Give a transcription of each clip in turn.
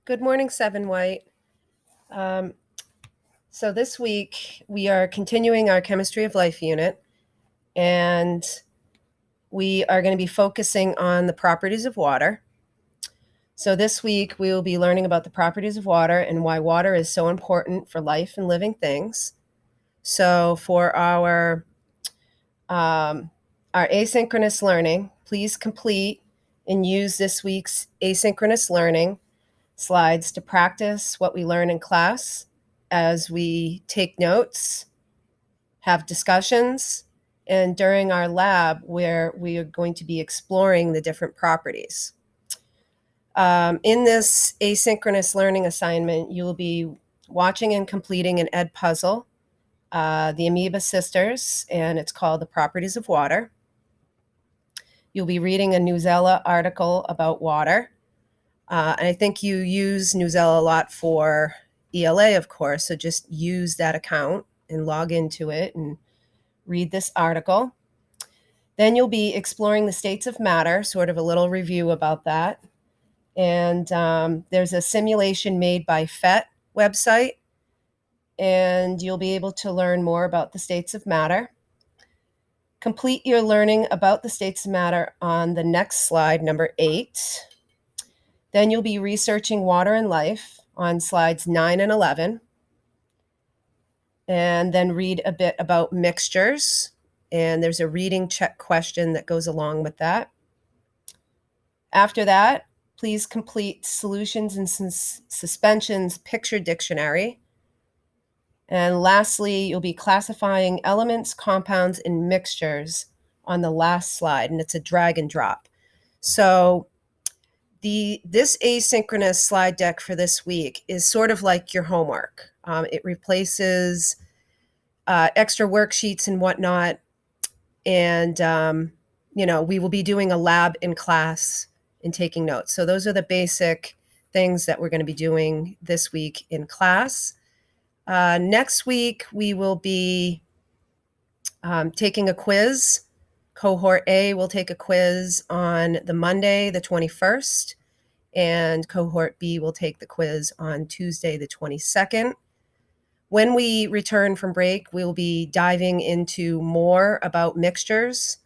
Good morning, Seven White. So this week we are continuing our Chemistry of Life unit, and we are going to be focusing on the properties of water. So this week we will be learning about the properties of water and why water is so important for life and living things. So for our asynchronous learning, please complete and use this week's asynchronous learning slides to practice what we learn in class as we take notes, have discussions, and during our lab where we are going to be exploring the different properties. In this asynchronous learning assignment, you will be watching and completing an ed puzzle, the Amoeba Sisters, and it's called The Properties of Water. You'll be reading a Newsella article about water. And I think you use Newsella a lot for ELA, of course, so just use that account and log into it and read this article. Then you'll be exploring the states of matter, sort of a little review about that. And there's a simulation made by PhET website, and you'll be able to learn more about the states of matter. Complete your learning about the states of matter on the next slide, number 8. Then you'll be researching water and life on slides 9 and 11. And then read a bit about mixtures. And there's a reading check question that goes along with that. After that, please complete Solutions and Suspensions Picture Dictionary. And lastly, you'll be classifying elements, compounds, and mixtures on the last slide, and it's a drag and drop. So this asynchronous slide deck for this week is sort of like your homework. It replaces extra worksheets and whatnot. And, we will be doing a lab in class and taking notes. So those are the basic things that we're going to be doing this week in class. Next week, we will be taking a quiz. Cohort A will take a quiz on the Monday, the 21st, and Cohort B will take the quiz on Tuesday, the 22nd. When we return from break, we'll be diving into more about mixtures.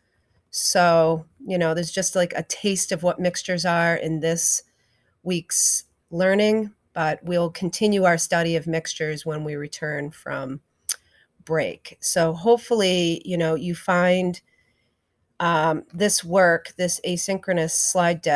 So, there's just like a taste of what mixtures are in this week's learning, but we'll continue our study of mixtures when we return from break. So hopefully, you find this asynchronous slide deck